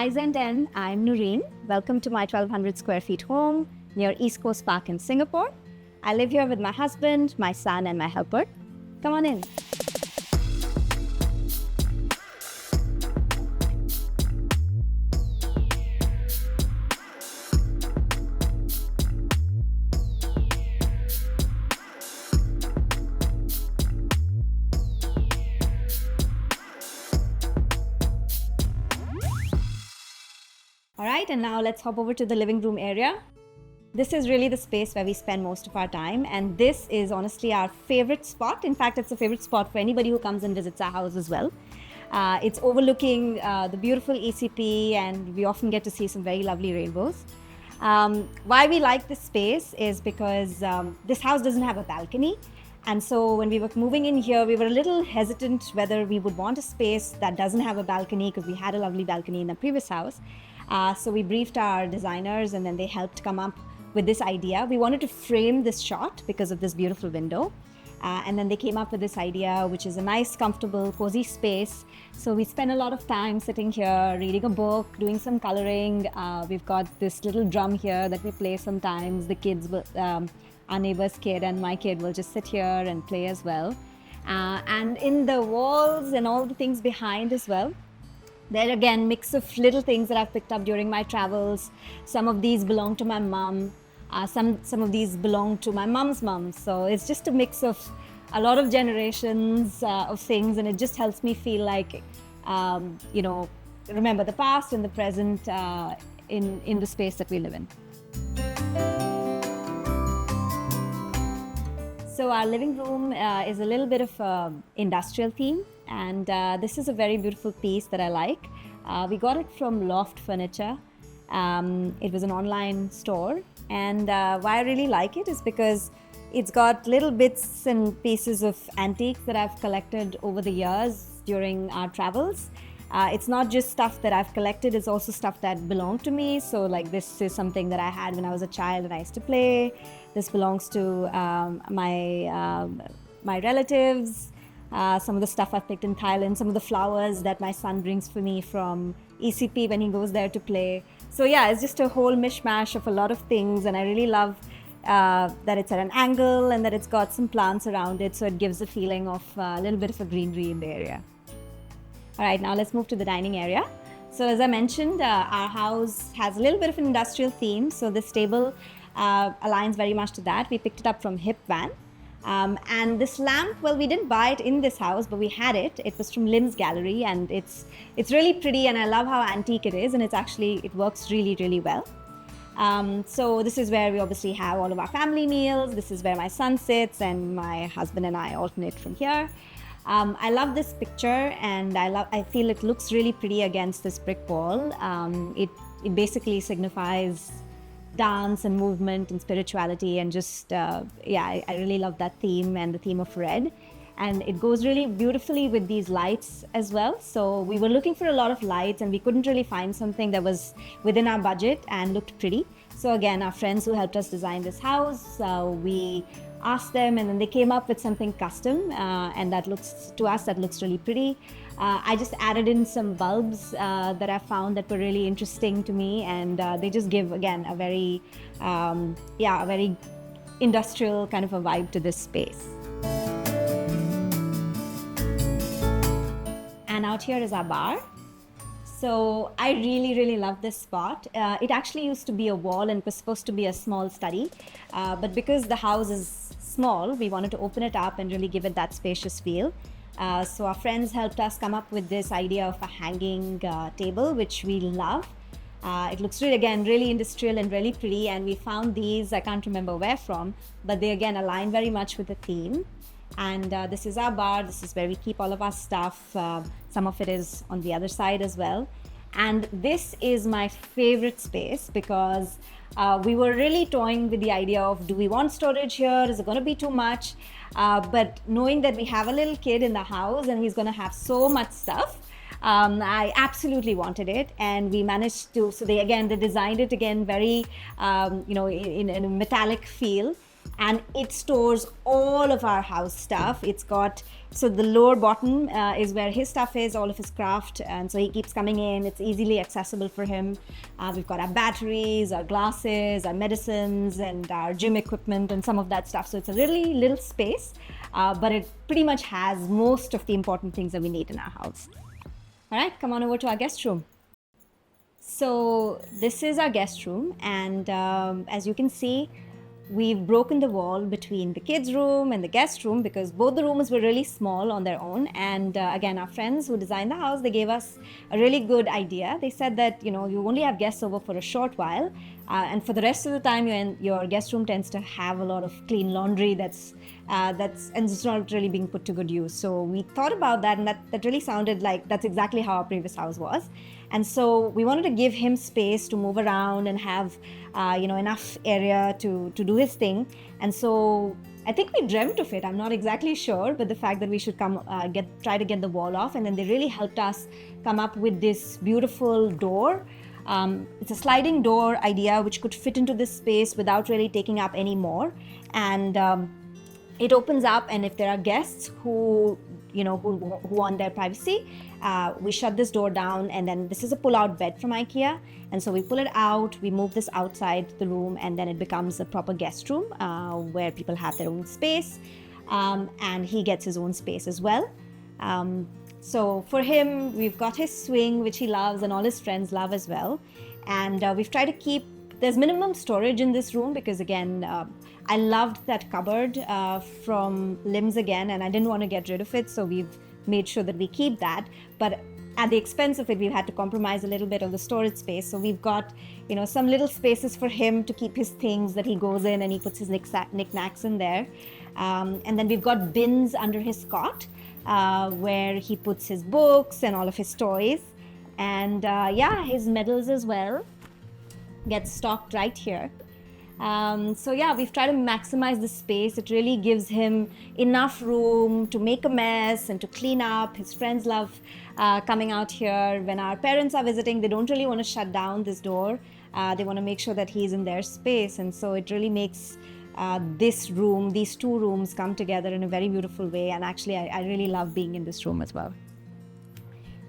Hi Zenden, I'm Nureen. Welcome to my 1200 square feet home near East Coast Park in Singapore. I live here with my husband, my son, and my helper. Come on in. All right, and now let's hop over to the living room area. This is really the space where we spend most of our time, and this is honestly our favorite spot. In fact, it's a favorite spot for anybody who comes and visits our house as well. It's overlooking the beautiful ECP, and we often get to see some very lovely rainbows. Why we like this space is because this house doesn't have a balcony. And so when we were moving in here, we were a little hesitant whether we would want a space that doesn't have a balcony, because we had a lovely balcony in the previous house. So we briefed our designers, and then they helped come up with this idea. We wanted to frame this shot because of this beautiful window. And then they came up with this idea, which is a nice, comfortable, cozy space. So we spent a lot of time sitting here, reading a book, doing some coloring. We've got this little drum here that we play sometimes. The kids will, our neighbor's kid and my kid will just sit here and play as well. And in the walls and all the things behind as well, there again, mix of little things that I've picked up during my travels. Some of these belong to my mom. Some of these belong to my mom's mom. So it's just a mix of a lot of generations of things, and it just helps me feel like, remember the past and the present in the space that we live in. So our living room is a little bit of an industrial theme, and this is a very beautiful piece that I like. We got it from Loft Furniture. It was an online store, and why I really like it is because it's got little bits and pieces of antiques that I've collected over the years during our travels. It's not just stuff that I've collected, it's also stuff that belonged to me. So like this is something that I had when I was a child and I used to play. This belongs to my relatives. Some of the stuff I've picked in Thailand, some of the flowers that my son brings for me from ECP when he goes there to play. So yeah, it's just a whole mishmash of a lot of things, and I really love that it's at an angle and that it's got some plants around it, so it gives a feeling of a little bit of a greenery in the area. All right, now let's move to the dining area. So as I mentioned, our house has a little bit of an industrial theme, so this table aligns very much to that. We picked it up from Hip Van. And this lamp, well, we didn't buy it in this house, but we had it. It was from Lim's Gallery, and it's really pretty, and I love how antique it is, and it works really, really well. So this is where we obviously have all of our family meals. This is where my son sits, and my husband and I alternate from here. I love this picture, and I feel it looks really pretty against this brick wall. It basically signifies dance and movement and spirituality, and just I really love that theme and the theme of red, and it goes really beautifully with these lights as well. So we were looking for a lot of lights, and we couldn't really find something that was within our budget and looked pretty. So again, our friends who helped us design this house, we asked them, and then they came up with something custom, and that looks really pretty. I just added in some bulbs that I found that were really interesting to me, and they just give, again, a very industrial kind of a vibe to this space. And out here is our bar. So I really, really love this spot. It actually used to be a wall, and it was supposed to be a small study, but because the house is small, we wanted to open it up and really give it that spacious feel. So our friends helped us come up with this idea of a hanging table, which we love. It looks really, again, really industrial and really pretty, and we found these, I can't remember where from, but they again align very much with the theme. And this is our bar. This is where we keep all of our stuff. Some of it is on the other side as well. And this is my favorite space because we were really toying with the idea of, do we want storage here? Is it going to be too much? But knowing that we have a little kid in the house and he's going to have so much stuff, I absolutely wanted it, and we managed to. So they designed it again very, in a metallic feel. and it stores all of our house stuff. It's got, so the lower bottom is where his stuff is, all of his craft, and so he keeps coming in. It's easily accessible for him. We've got our batteries, our glasses, our medicines, and our gym equipment, and some of that stuff. So it's a really little space, but it pretty much has most of the important things that we need in our house. All right, come on over to our guest room. So this is our guest room, and as you can see, we've broken the wall between the kids' room and the guest room because both the rooms were really small on their own. And again, our friends who designed the house, they gave us a really good idea. They said that, you only have guests over for a short while, and for the rest of the time, your guest room tends to have a lot of clean laundry that's and it's not really being put to good use. So we thought about that, and that really sounded like that's exactly how our previous house was. And so we wanted to give him space to move around and have, enough area to do his thing. And so I think we dreamt of it. I'm not exactly sure, but the fact that we should try to get the wall off, and then they really helped us come up with this beautiful door. It's a sliding door idea which could fit into this space without really taking up any more. And it opens up, and if there are guests who want their privacy, we shut this door down, and then this is a pull-out bed from IKEA, and so we pull it out, we move this outside the room, and then it becomes a proper guest room where people have their own space, and he gets his own space as well. So for him, we've got his swing, which he loves, and all his friends love as well, and we've tried to keep, there's minimum storage in this room because again, I loved that cupboard from Limbs again, and I didn't want to get rid of it, so we've made sure that we keep that. But at the expense of it, we've had to compromise a little bit on the storage space. So we've got, some little spaces for him to keep his things that he goes in and he puts his knickknacks in there. And then we've got bins under his cot where he puts his books and all of his toys. And his medals as well get stocked right here. We've tried to maximize the space. It really gives him enough room to make a mess and to clean up. His friends love coming out here. When our parents are visiting, they don't really want to shut down this door. They want to make sure that he's in their space. And so it really makes these two rooms come together in a very beautiful way. And actually, I really love being in this room as well.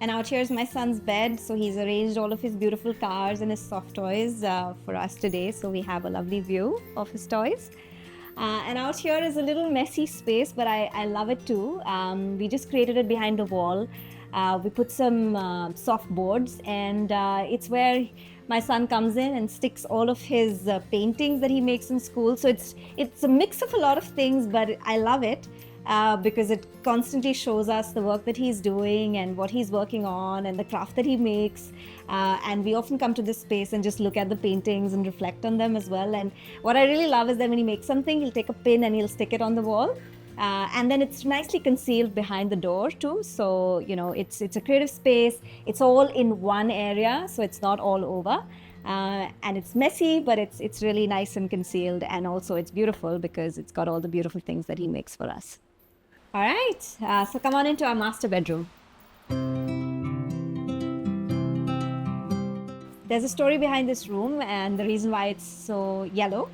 And out here is my son's bed. So he's arranged all of his beautiful cars and his soft toys for us today. So we have a lovely view of his toys. And out here is a little messy space, but I love it too. We just created it behind the wall. We put some soft boards, and it's where my son comes in and sticks all of his paintings that he makes in school. So it's a mix of a lot of things, but I love it. Because it constantly shows us the work that he's doing and what he's working on and the craft that he makes. And we often come to this space and just look at the paintings and reflect on them as well. And what I really love is that when he makes something, he'll take a pin and he'll stick it on the wall. And then it's nicely concealed behind the door too. So, it's a creative space. It's all in one area, so it's not all over. And it's messy, but it's really nice and concealed. And also it's beautiful because it's got all the beautiful things that he makes for us. All right, so come on into our master bedroom. There's a story behind this room and the reason why it's so yellow.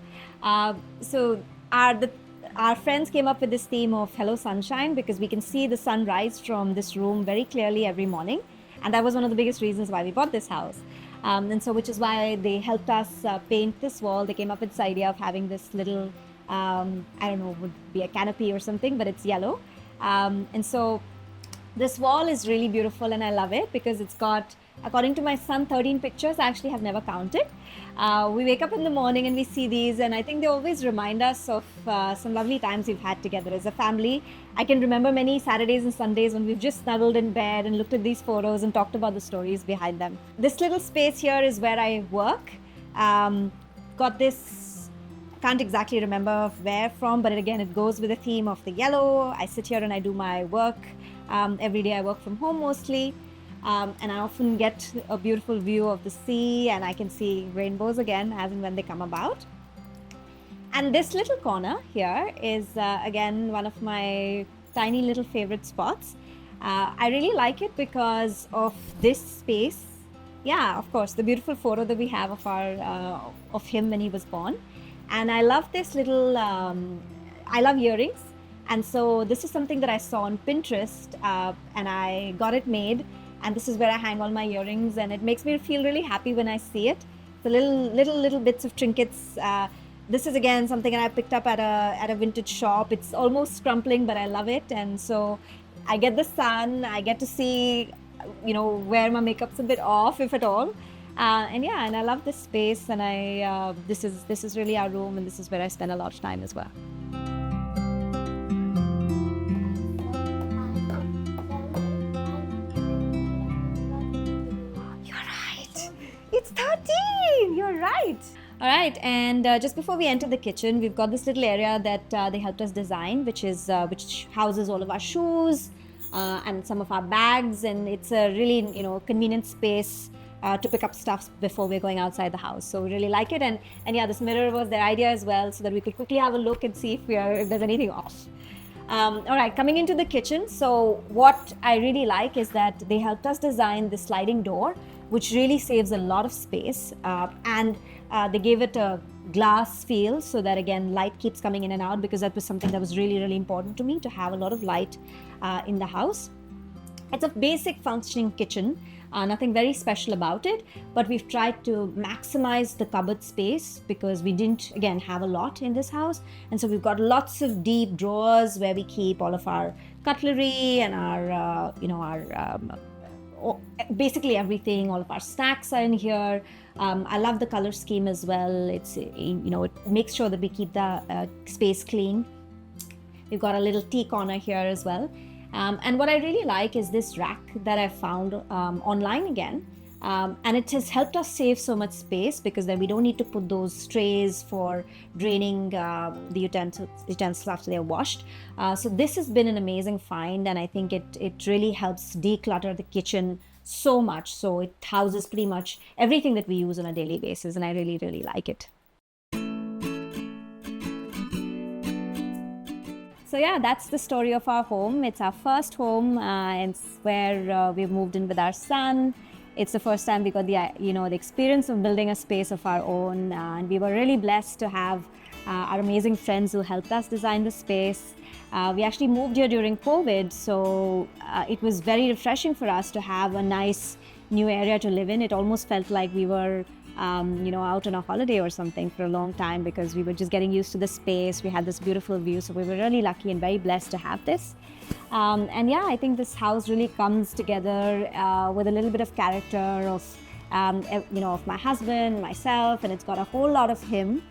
So our friends came up with this theme of Hello Sunshine because we can see the sun rise from this room very clearly every morning. And that was one of the biggest reasons why we bought this house. And so which is why they helped us paint this wall. They came up with this idea of having this little, I don't know, would be a canopy or something, but it's yellow. And so this wall is really beautiful and I love it because it's got, according to my son, 13 pictures. I actually have never counted. We wake up in the morning and we see these, and I think they always remind us of some lovely times we've had together as a family. I can remember many Saturdays and Sundays when we've just snuggled in bed and looked at these photos and talked about the stories behind them. This little space here is where I work. Got this, can't exactly remember where from, but again, it goes with the theme of the yellow. I sit here and I do my work. Every day I work from home mostly. And I often get a beautiful view of the sea and I can see rainbows again as and when they come about. And this little corner here is again one of my tiny little favorite spots. I really like it because of this space. Yeah, of course, the beautiful photo that we have of him when he was born. And I love this little, I love earrings. And so this is something that I saw on Pinterest, and I got it made. And this is where I hang all my earrings, and it makes me feel really happy when I see it. The little bits of trinkets. This is again something that I picked up at a vintage shop. It's almost crumpling, but I love it. And so I get the sun. I get to see, where my makeup's a bit off, if at all. And I love this space, and this is really our room, and this is where I spend a lot of time as well. It's 13! You're right! Alright, and just before we enter the kitchen, we've got this little area that they helped us design, which houses all of our shoes and some of our bags, and it's a really, convenient space to pick up stuff before we're going outside the house. So we really like it, and this mirror was their idea as well, so that we could quickly have a look and see if there's anything off. Alright, coming into the kitchen, so what I really like is that they helped us design the sliding door, which really saves a lot of space, and they gave it a glass feel so that again light keeps coming in and out, because that was something that was really important to me, to have a lot of light in the house. It's a basic functioning kitchen, nothing very special about it, but we've tried to maximize the cupboard space because we didn't again have a lot in this house, and so we've got lots of deep drawers where we keep all of our cutlery and our basically everything. All of our snacks are in here. I love the color scheme as well. It makes sure that we keep the space clean. We've got a little tea corner here as well. And what I really like is this rack that I found online again. And it has helped us save so much space, because then we don't need to put those trays for draining the utensils after they're washed. So this has been an amazing find, and I think it really helps declutter the kitchen so much. So it houses pretty much everything that we use on a daily basis, and I really like it. So that's the story of our home. It's our first home. It's where we've moved in with our son. It's the first time we got the experience of building a space of our own, and we were really blessed to have our amazing friends who helped us design the space. We actually moved here during COVID, so it was very refreshing for us to have a nice new area to live in. It almost felt like we were out on a holiday or something for a long time, because we were just getting used to the space. We had this beautiful view, so we were really lucky and very blessed to have this. I think this house really comes together with a little bit of character of my husband, myself, and it's got a whole lot of him.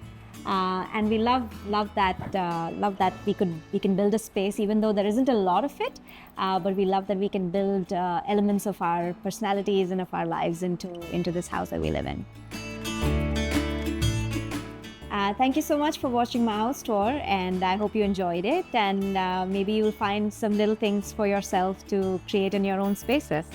And we love that we can build a space, even though there isn't a lot of it, but we love that we can build elements of our personalities and of our lives into this house that we live in. Thank you so much for watching my house tour, and I hope you enjoyed it, and maybe you'll find some little things for yourself to create in your own spaces.